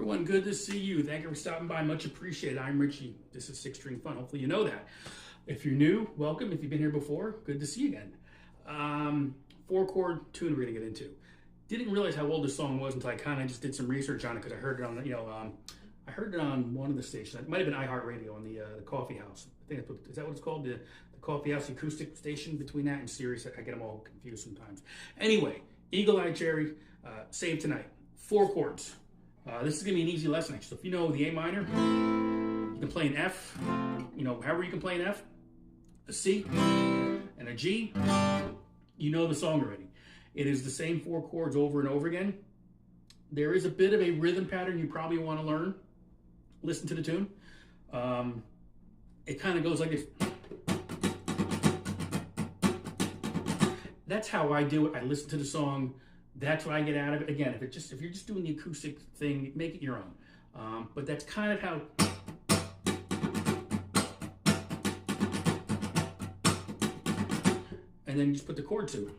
everyone, good to see you. Thank you for stopping by. Much appreciated. I'm Richie. This is Six String Fun. Hopefully you know that. If you're new, welcome. If you've been here before, good to see you again. 4-chord tune we're going to get into. Didn't realize how old this song was until I kind of just did some research on it because I heard it on, I heard it on one of the stations. It might have been iHeartRadio on the Coffee House. I think is that what it's called? The Coffee House Acoustic station between that and Sirius. I get them all confused sometimes. Anyway, Eagle Eye Cherry, Save Tonight. 4 chords. This is going to be an easy lesson. So if you know the A minor, you can play an F, however you can play an F, a C, and a G, you know the song already. It is the same 4 chords over and over again. There is a bit of a rhythm pattern you probably want to learn. Listen to the tune. It kind of goes like this. That's how I do it. I listen to the song. That's what I get out of it. Again, if you're just doing the acoustic thing, make it your own. But that's kind of how. And then you just put the chord to it.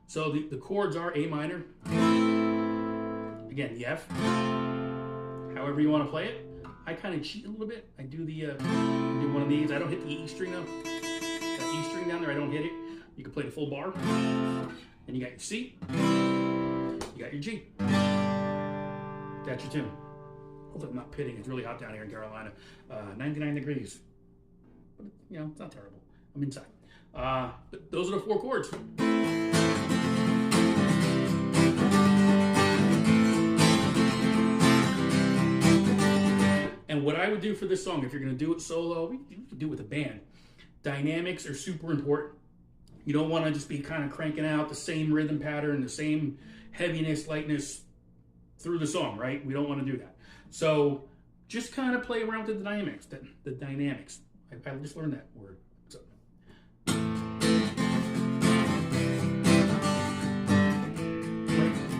So the chords are A minor. Again, the F. However you want to play it. I kind of cheat a little bit. I do do one of these. I don't hit the E string up. That E string down there, I don't hit it. You can play the full bar. And you got your C. You got your G. That's your tune. Hopefully I'm not pitting. It's really hot down here in Carolina. 99 degrees. But, it's not terrible. I'm inside. But those are the 4 chords. And what I would do for this song, if you're going to do it solo, you can do it with a band. Dynamics are super important. You don't want to just be kind of cranking out the same rhythm pattern, the same heaviness, lightness through the song, right? We don't want to do that. So just kind of play around with the dynamics. The dynamics. I just learned that word. So.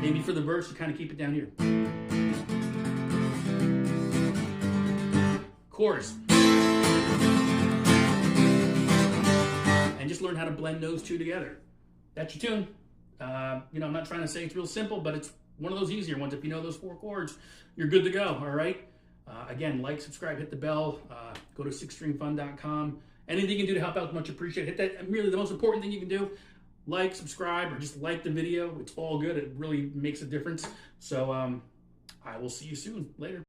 Maybe for the verse, you kind of keep it down here. Chorus. And just learn how to blend those two together. That's your tune. I'm not trying to say it's real simple, but it's one of those easier ones. If you know those 4 chords, you're good to go, all right? Again, like, subscribe, hit the bell, go to sixstringfun.com. Anything you can do to help out, much appreciated. Hit that, really the most important thing you can do, like, subscribe, or just like the video. It's all good. It really makes a difference. So I will see you soon. Later.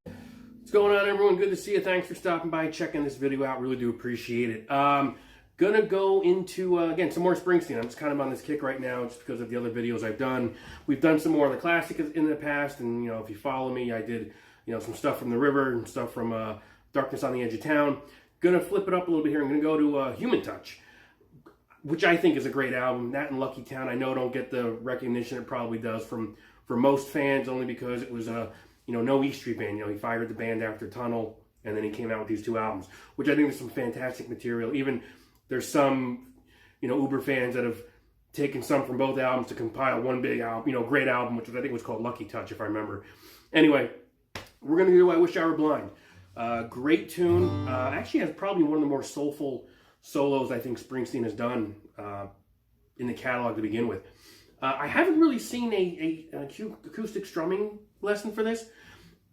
What's going on, everyone? Good to see you. Thanks for stopping by, checking this video out. Really do appreciate it. Gonna go into, again, some more Springsteen. I'm just kind of on this kick right now just because of the other videos I've done. We've done some more of the classics in the past, and, if you follow me, I did, some stuff from The River and stuff from Darkness on the Edge of Town. Gonna flip it up a little bit here. I'm gonna go to Human Touch, which I think is a great album. That and Lucky Town, I know don't get the recognition it probably does for most fans, only because it was no E Street Band. He fired the band after Tunnel, and then he came out with these 2 albums, which I think is some fantastic material. Even there's some, Uber fans that have taken some from both albums to compile one big album, great album, which I think was called Lucky Touch, if I remember. Anyway, we're going to do I Wish I Were Blind. Great tune. Actually has probably one of the more soulful solos I think Springsteen has done in the catalog to begin with. I haven't really seen an acoustic strumming lesson for this,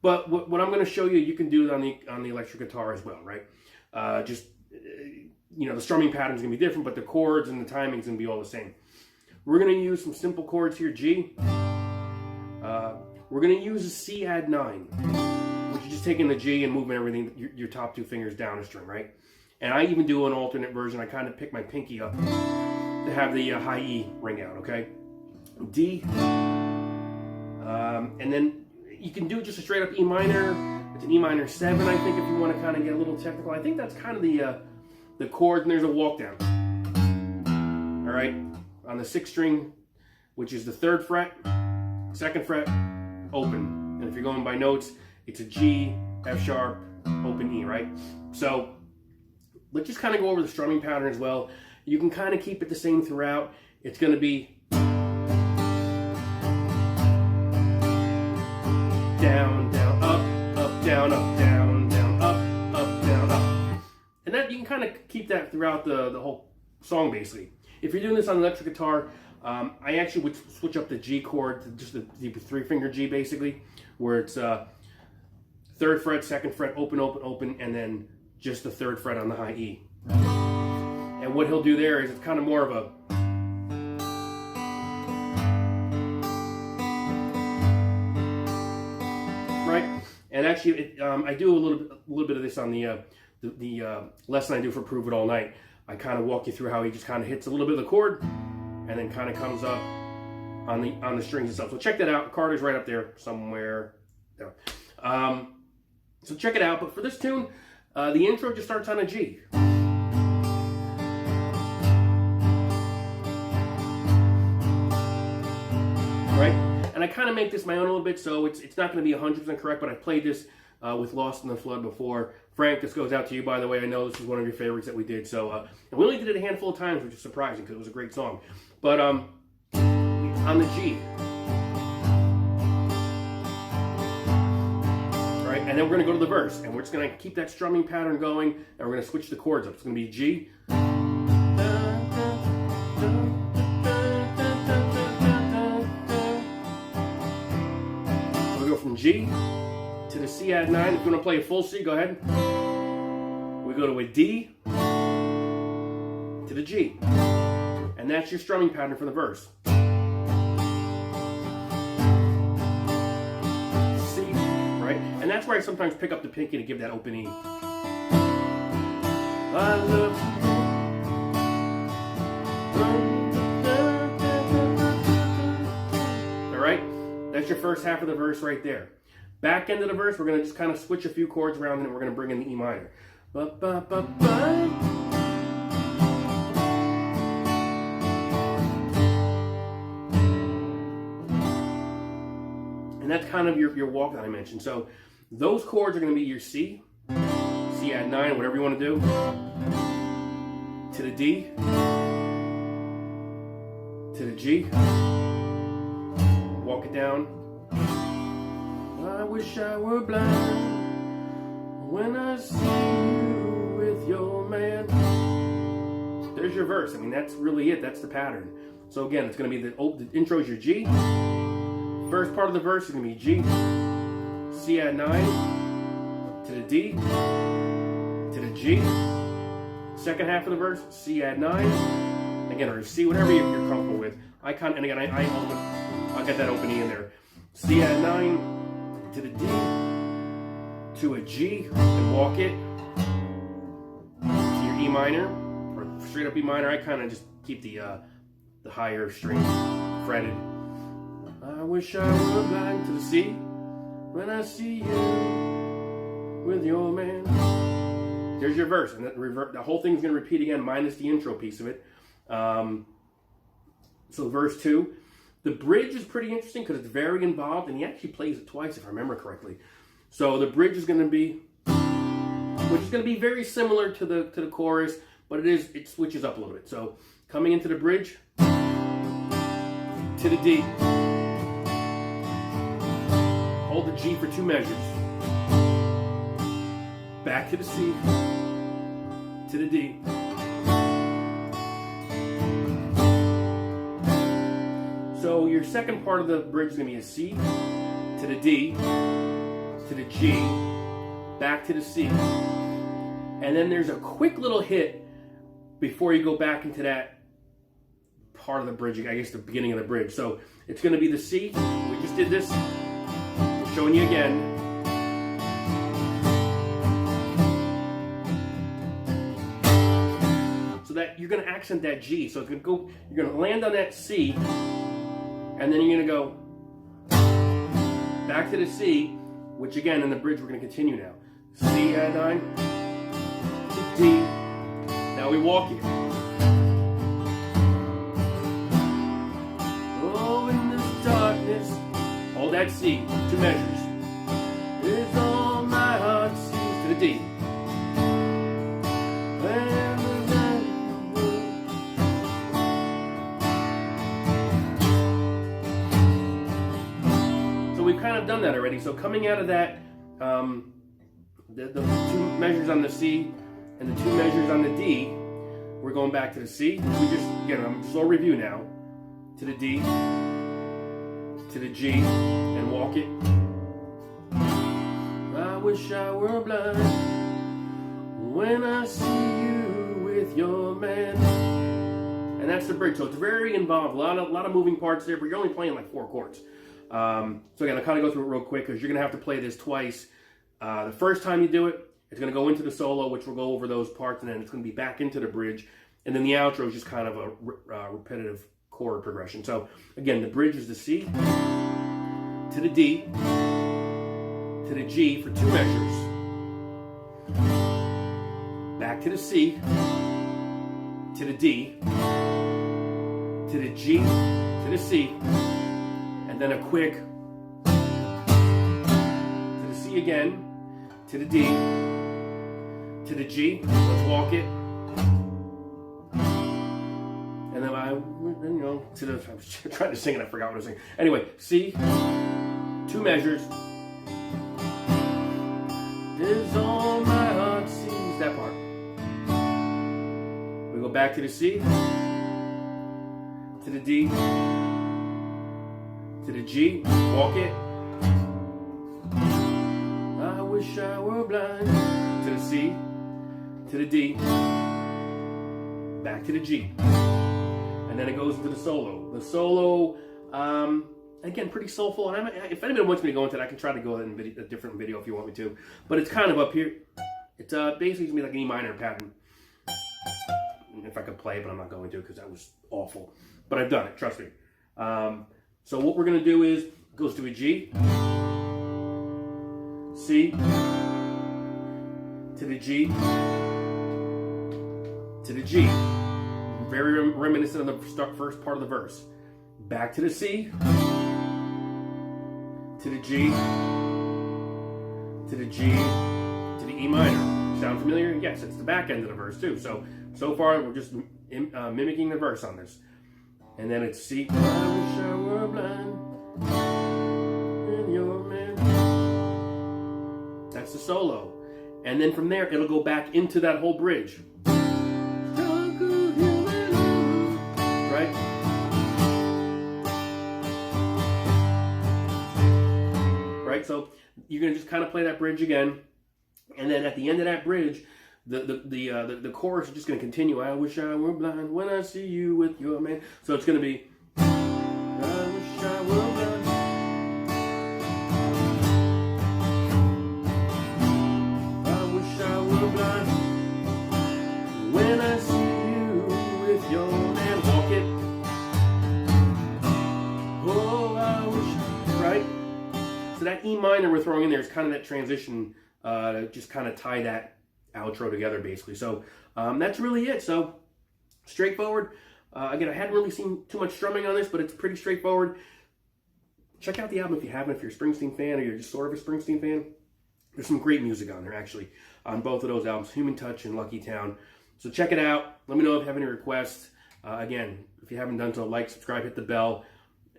but what I'm going to show you, you can do it on the electric guitar as well, right? The strumming pattern's going to be different, but the chords and the timing's going to be all the same. We're going to use some simple chords here. G. We're going to use a C add 9, which is just taking the G and moving everything, your top 2 fingers down a string, right? And I even do an alternate version. I kind of pick my pinky up to have the high E ring out, okay? D. And then you can do just a straight up E minor. It's an E minor 7, I think, if you want to kind of get a little technical. I think that's kind of the chord, and there's a walk down. All right, on the 6th string, which is the 3rd fret, 2nd fret, open. And if you're going by notes, it's a G, F sharp, open E, right? So let's just kind of go over the strumming pattern as well. You can kind of keep it the same throughout. It's going to be down, down, up, down, up, down, down, up, down, up. And that you can kind of keep that throughout the whole song, basically. If you're doing this on electric guitar, I actually would switch up the G chord to just the 3-finger G, basically, where it's 3rd fret, 2nd fret, open, open, open, and then just the 3rd fret on the high E. And what he'll do there is it's kind of more of a... Right? And actually, I do a little bit of this on the lesson I do for Prove It All Night. I kind of walk you through how he just kind of hits a little bit of the chord and then kind of comes up on the strings and stuff. So check that out. Carter's right up there somewhere. There. So check it out. But for this tune, the intro just starts on a G. Right? And I kind of make this my own a little bit, so it's not going to be 100% correct, but I've played this with Lost in the Flood before. Frank, this goes out to you, by the way. I know this is one of your favorites that we did. So, and we only did it a handful of times, which is surprising because it was a great song. But on the G. Right? And then we're going to go to the verse. And we're just going to keep that strumming pattern going. And we're going to switch the chords up. It's going to be G. So we go from G to the C add 9. If you want to play a full C, go ahead. We go to a D to the G. And that's your strumming pattern for the verse. C, right? And that's where I sometimes pick up the pinky to give that open E. I love you. All right? That's your first half of the verse right there. Back end of the verse, we're going to just kind of switch a few chords around and then we're going to bring in the E minor. Ba, ba, ba, ba. And that's kind of your walk that I mentioned. So those chords are going to be your C, C add 9, whatever you want to do, to the D, to the G, walk it down. I wish I were blind when I see you with your man. There's your verse. I mean, that's really it. That's the pattern. So again, it's going to be the intro is your G. First part of the verse is going to be G, C add 9, to the D, to the G. Second half of the verse, C add 9. Again, or C, whatever you're comfortable with. I get that open E in there. C add 9. To the D, to a G, and walk it to your E minor, or straight up E minor. I kind of just keep the higher strings fretted. I wish I were blind to the C when I see you with your man. There's your verse, and the whole thing's going to repeat again, minus the intro piece of it. So verse 2. The bridge is pretty interesting because it's very involved, and he actually plays it twice, if I remember correctly. So the bridge is going to be, which is going to be very similar to the chorus, but it switches up a little bit. So coming into the bridge, to the D, hold the G for 2 measures, back to the C, to the D. So your second part of the bridge is going to be a C, to the D, to the G, back to the C. And then there's a quick little hit before you go back into that part of the bridge, I guess the beginning of the bridge. So it's going to be the C. We just did this. I'm showing you again. So that you're going to accent that G. So it's going to go, you're going to land on that C. And then you're going to go back to the C, which again in the bridge we're going to continue now. C add 9, to D. Now we walk it. Oh, in this darkness, hold that C, 2 measures. Is all my heart sees to the D. Kind of done that already. So coming out of that, the 2 measures on the C and the 2 measures on the D, we're going back to the C. We just, again, I'm slow review now. To the D, to the G, and walk it. I wish I were blind when I see you with your man. And that's the bridge. So it's very involved. A lot of moving parts there, but you're only playing like 4 chords. So again, I'll kind of go through it real quick because you're going to have to play this twice. The first time you do it, it's going to go into the solo, which will go over those parts, and then it's going to be back into the bridge. And then the outro is just kind of a repetitive chord progression. So again, the bridge is the C, to the D, to the G for 2 measures, back to the C, to the D, to the G, to the C, and then a quick to the C again, to the D, to the G. Let's walk it. And then to the, I was trying to sing and I forgot what I was saying. Anyway, C, 2 measures. Is all my heart sees, that part. We go back to the C, to the D, to the G, walk it. I wish I were blind. To the C, to the D, back to the G. And then it goes into the solo. The solo, again, pretty soulful. And if anybody wants me to go into that, I can try to go in a different video if you want me to. But it's kind of up here. It's basically going to be like an E minor pattern. If I could play it, but I'm not going to because that was awful. But I've done it, trust me. So what we're going to do is, it goes to a G, C, to the G, to the G. Very reminiscent of the first part of the verse. Back to the C, to the G, to the G, to the E minor. Sound familiar? Yes, it's the back end of the verse too. So far we're just mimicking the verse on this. And then it's C. I wish I were blind in your man. That's the solo. And then from there it'll go back into that whole bridge. Right? Right? So you're going to just kind of play that bridge again. And then at the end of that bridge, the chorus is just going to continue. I wish I were blind when I see you with your man. So it's going to be, I wish I were blind. I wish I were blind when I see you with your man. Walk it. Oh, I wish. Right? So that E minor we're throwing in there is kind of that transition to just kind of tie that outro together, basically. So that's really it. So straightforward. Again, I hadn't really seen too much strumming on this, but it's pretty straightforward. Check out the album if you haven't, if you're a Springsteen fan or you're just sort of a Springsteen fan. There's some great music on there, actually, on both of those albums, Human Touch and Lucky Town. So check it out. Let me know if you have any requests. Again, if you haven't done so, like, subscribe, hit the bell,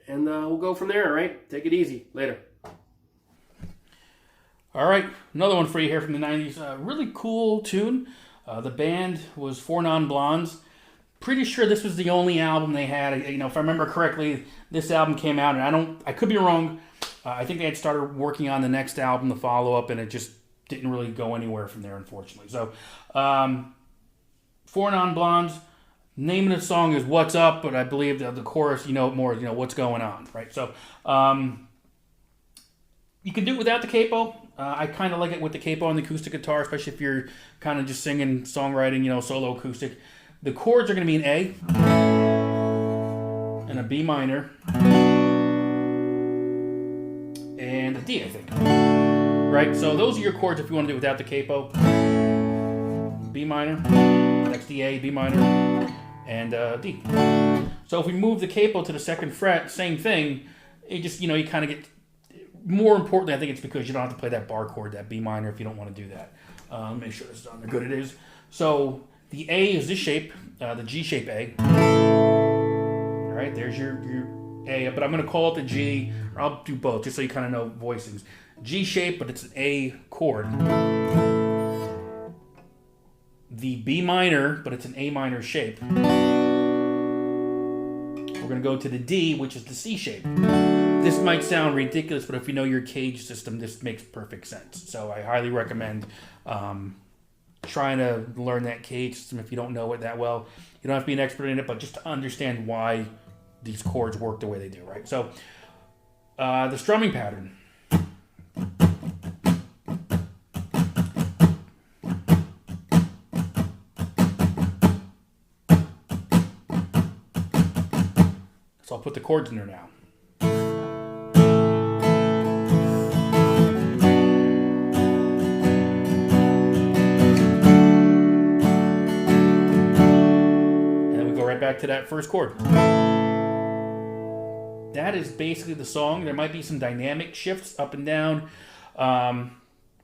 and we'll go from there, all right? Take it easy. Later. All right, another one for you here from the 90s. Really cool tune. The band was Four Non Blondes. Pretty sure this was the only album they had. If I remember correctly, this album came out, and I could be wrong. I think they had started working on the next album, the follow-up, and it just didn't really go anywhere from there, unfortunately. So, Four Non Blondes. Name of the song is What's Up, but I believe the chorus, more, what's going on, right? So, you can do it without the capo. I kind of like it with the capo and the acoustic guitar, especially if you're kind of just singing, songwriting, solo acoustic. The chords are going to be an A and a B minor and a D, I think. Right? So those are your chords if you want to do it without the capo. B minor, next D, A, B minor, and D. So if we move the capo to the 2nd fret, same thing. It just, you kind of get... More importantly, I think it's because you don't have to play that bar chord, that B minor, if you don't want to do that. Make sure this is on there. Good, it is. So the A is this shape, the G shape A. All right, there's your A, but I'm going to call it the G, or I'll do both, just so you kind of know voicings. G shape, but it's an A chord. the B minor, but it's an A minor shape. We're going to go to the D, which is the C shape. This might sound ridiculous, but if you know your cage system, this makes perfect sense. So I highly recommend trying to learn that cage system if you don't know it that well. You don't have to be an expert in it, but just to understand why these chords work the way they do, right? So the strumming pattern. So I'll put the chords in there now. Back to that first chord. That is basically the song. There might be some dynamic shifts up and down.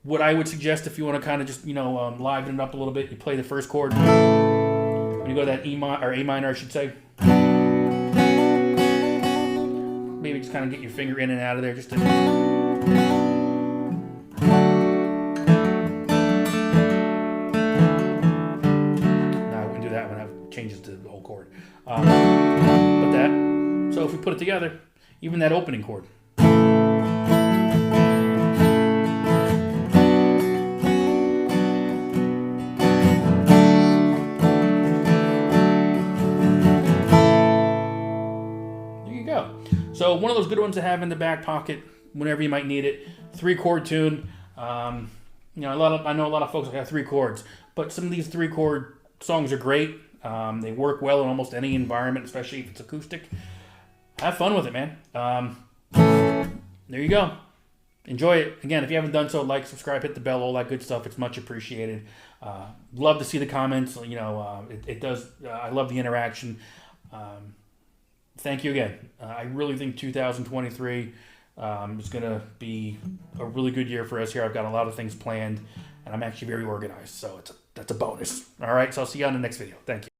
What I would suggest, if you want to kind of just liven it up a little bit, you play the first chord. When you go to that A minor, I should say. Maybe just kind of get your finger in and out of there, just to. Changes to the whole chord. But that, so if we put it together, even that opening chord. There you go. So one of those good ones to have in the back pocket whenever you might need it. 3-chord tune. I know a lot of folks have 3 chords, but some of these 3-chord songs are great. They work well in almost any environment, especially if it's acoustic. Have fun with it, man. There you go. Enjoy it. Again, if you haven't done so, like, subscribe, hit the bell, all that good stuff. It's much appreciated. Love to see the comments. It does. I love the interaction. Thank you again. I really think 2023 is going to be a really good year for us here. I've got a lot of things planned, and I'm actually very organized, so that's a bonus. All right, so I'll see you on the next video. Thank you.